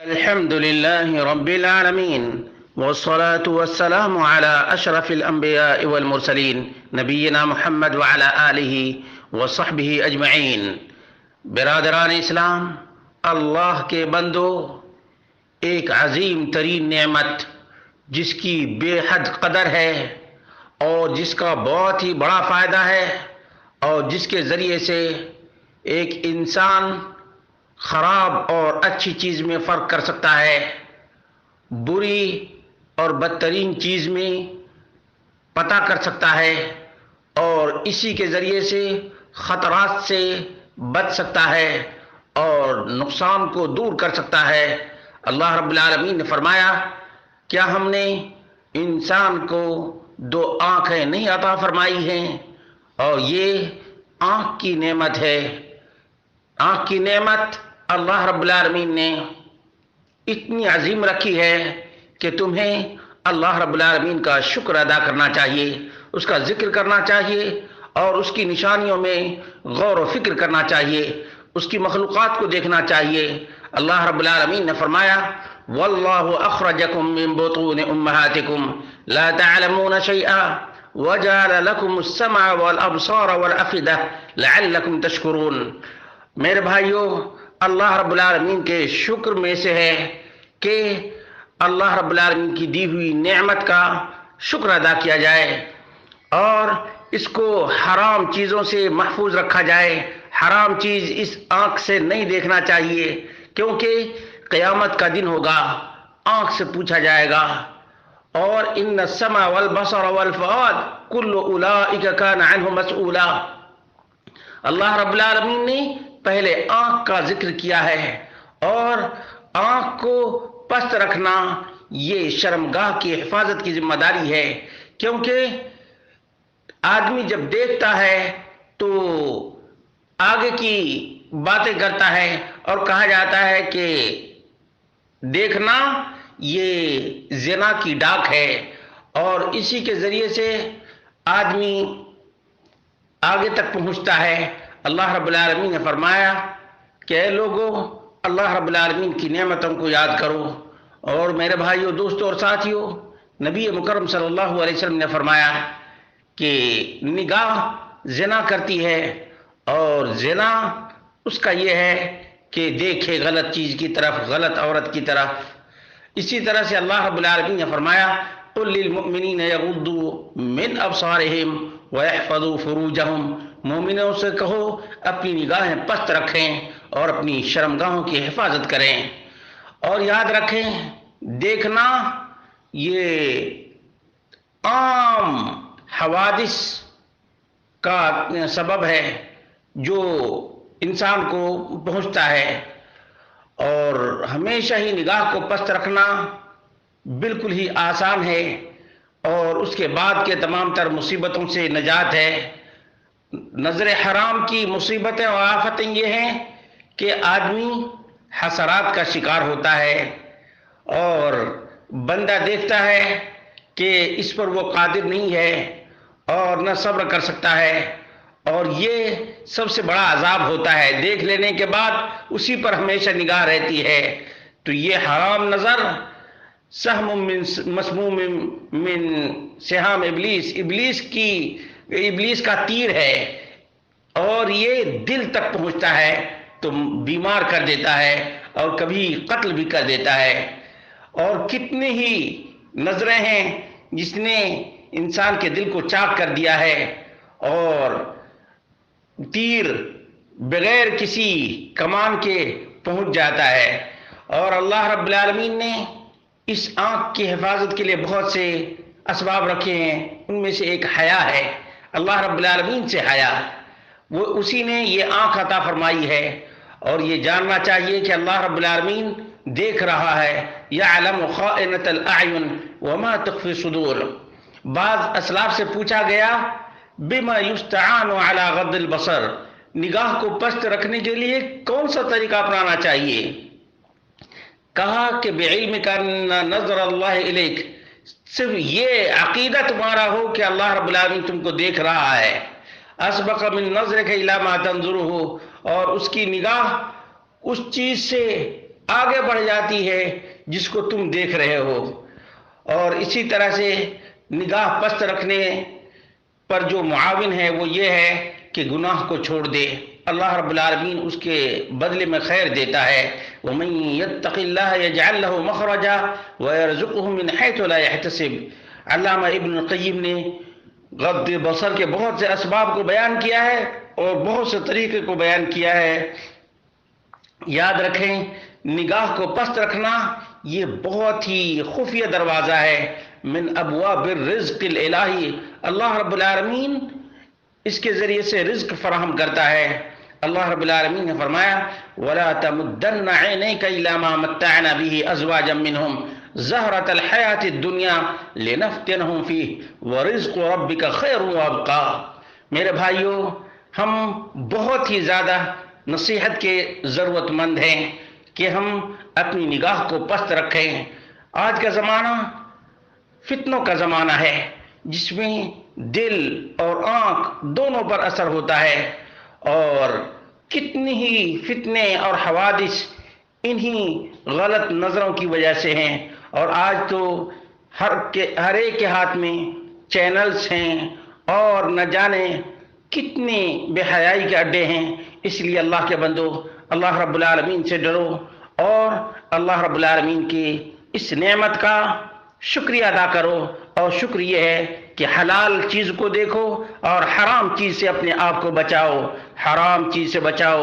الحمد لله رب العالمين والصلاة والسلام على أشرف الأنبياء والمرسلين نبينا محمد وعلى آله وصحبه أجمعين۔ برادران اسلام، اللہ کے بندو، ایک عظیم ترین نعمت جس کی بے حد قدر ہے اور جس کا بہت ہی بڑا فائدہ ہے اور جس کے ذریعے سے ایک انسان خراب اور اچھی چیز میں فرق کر سکتا ہے، بری اور بدترین چیز میں پتہ کر سکتا ہے اور اسی کے ذریعے سے خطرات سے بچ سکتا ہے اور نقصان کو دور کر سکتا ہے۔ اللہ رب العالمین نے فرمایا، کیا ہم نے انسان کو دو آنکھیں نہیں عطا فرمائی ہیں؟ اور یہ آنکھ کی نعمت ہے۔ آنکھ کی نعمت اللہ رب العالمین نے اتنی عظیم رکھی ہے کہ تمہیں اللہ رب العالمین کا شکر ادا کرنا چاہیے، اس کا ذکر کرنا چاہیے اور اس کی نشانیوں میں غور و فکر کرنا چاہیے، اس کی مخلوقات کو دیکھنا چاہیے۔ اللہ رب العالمین نے فرمایا، وَاللَّهُ أَخْرَجَكُم مِّن بُطُونِ أُمَّهَاتِكُمْ لَا تَعْلَمُونَ شَيْئًا وَجَعَلَ لَكُمُ السَّمْعَ وَالْأَبْصَارَ وَالْأَفْئِدَةَ لَعَلَّكُمْ تَشْكُرُونَ۔ میرے بھائیو، اللہ رب العالمین کے شکر میں سے ہے کہ اللہ رب العالمین کی دی ہوئی نعمت کا شکر ادا کیا جائے اور اس کو حرام چیزوں سے محفوظ رکھا جائے۔ حرام چیز اس آنکھ سے نہیں دیکھنا چاہیے، کیونکہ قیامت کا دن ہوگا، آنکھ سے پوچھا جائے گا۔ اور ان السمع والبصر والفؤاد کل اولئک کان عنہ مسئولا۔ اللہ رب العالمین نے پہلے آنکھ کا ذکر کیا ہے اور آنکھ کو پست رکھنا یہ شرمگاہ کی حفاظت کی ذمہ داری ہے، کیونکہ آدمی جب دیکھتا ہے تو آگے کی باتیں کرتا ہے اور کہا جاتا ہے کہ دیکھنا یہ زنا کی ڈاک ہے، اور اسی کے ذریعے سے آدمی آگے تک پہنچتا ہے۔ اللہ رب العالمین نے فرمایا کہ اے لوگو، اللہ رب العالمین کی نعمتوں کو یاد کرو۔ اور میرے بھائیوں، دوستوں اور ساتھیوں، نبی مکرم صلی اللہ علیہ وسلم نے فرمایا کہ نگاہ زنا کرتی ہے، اور زنا اس کا یہ ہے کہ دیکھے غلط چیز کی طرف، غلط عورت کی طرف۔ اسی طرح سے اللہ رب العالمین نے فرمایا، قُل لِّلْمُؤْمِنِينَ يَغُضُّوا مِنْ أَبْصَارِهِمْ وَيَحْفَظُوا فُرُوجَهُمْ۔ مومنوں سے کہو اپنی نگاہیں پست رکھیں اور اپنی شرمگاہوں کی حفاظت کریں۔ اور یاد رکھیں، دیکھنا یہ عام حوادث کا سبب ہے جو انسان کو پہنچتا ہے، اور ہمیشہ ہی نگاہ کو پست رکھنا بالکل ہی آسان ہے، اور اس کے بعد کے تمام تر مصیبتوں سے نجات ہے۔ نظر حرام کی مصیبتیں اور آفتیں یہ ہیں کہ آدمی حسرات کا شکار ہوتا ہے، اور بندہ دیکھتا ہے کہ اس پر وہ قادر نہیں ہے اور نہ صبر کر سکتا ہے، اور یہ سب سے بڑا عذاب ہوتا ہے۔ دیکھ لینے کے بعد اسی پر ہمیشہ نگاہ رہتی ہے۔ تو یہ حرام نظر سہم مسموم من سہام ابلیس، ابلیس کا تیر ہے، اور یہ دل تک پہنچتا ہے تو بیمار کر دیتا ہے اور کبھی قتل بھی کر دیتا ہے۔ اور کتنے ہی نظریں ہیں جس نے انسان کے دل کو چاک کر دیا ہے، اور تیر بغیر کسی کمان کے پہنچ جاتا ہے۔ اور اللہ رب العالمین نے اس آنکھ کی حفاظت کے لیے بہت سے اسباب رکھے ہیں، ان میں سے ایک حیا ہے۔ اللہ رب العالمین سے حیا، وہ اسی نے یہ آنکھ عطا فرمائی ہے، اور یہ جاننا چاہیے کہ اللہ رب العالمین دیکھ رہا ہے۔ یعلم خائنۃ الاعین وما تخفی الصدور۔ بعض اسلاف سے پوچھا گیا، بما یستعان علی غض البصر، نگاہ کو پست رکھنے کے لیے کون سا طریقہ اپنانا چاہیے؟ کہا کہ بعلمک ان نظر اللہ الیک، صرف یہ عقیدہ تمہارا ہو کہ اللہ رب العالمین تم کو دیکھ رہا ہے۔ اسبق من نظرک الی ما تنظرہ، اور اس کی نگاہ اس چیز سے آگے بڑھ جاتی ہے جس کو تم دیکھ رہے ہو. اور اسی طرح سے نگاہ پست رکھنے پر جو معاون ہے وہ یہ ہے کہ گناہ کو چھوڑ دے. اللہ رب العالمین اس کے بدلے میں خیر دیتا ہے. وَمَن يَتَّقِ اللَّهَ يَجْعَلْ لَهُ مَخْرَجًا وَيَرْزُقْهُ مِنْ حَيْثُ لَا يَحْتَسِبُ. علامہ ابن القیم نے غض بصر کے بہت سے اسباب کو بیان کیا ہے اور بہت سے طریقے کو بیان کیا ہے. یاد رکھیں، نگاہ کو پست رکھنا یہ بہت ہی خفیہ دروازہ ہے من ابواب الرزق الالہی. اللہ رب العالمین اس کے ذریعے سے رزق فراہم کرتا ہے. اللہ رب العالمین نے فرمایا وَلَا تَمُدَّنَّ عَيْنَيْكَ إِلَىٰ مَا مَتَّعْنَا بِهِ أَزْوَاجًا مِّنْهُمْ زَهْرَةَ الْحَيَاةِ الدُّنْيَا لِنَفْتِنَهُمْ فِيهِ وَرِزْقُ رَبِّكَ خَيْرٌ وَأَبْقَىٰ. میرے بھائیو، ہم بہت ہی زیادہ نصیحت کے ضرورت مند ہیں کہ ہم اپنی نگاہ کو پست رکھیں. آج کا زمانہ فتنوں کا زمانہ ہے جس میں دل اور آنکھ دونوں پر اثر ہوتا ہے، اور کتنی ہی فتنے اور حوادث انہی غلط نظروں کی وجہ سے ہیں. اور آج تو ہر ایک کے ہاتھ میں چینلز ہیں اور نہ جانے کتنے بے حیائی کے اڈے ہیں. اس لیے اللہ کے بندو، اللہ رب العالمین سے ڈرو اور اللہ رب العالمین کی اس نعمت کا شکریہ ادا کرو. اور شکر یہ ہے کہ حلال چیز کو دیکھو اور حرام چیز سے اپنے آپ کو بچاؤ. حرام چیز سے بچاؤ.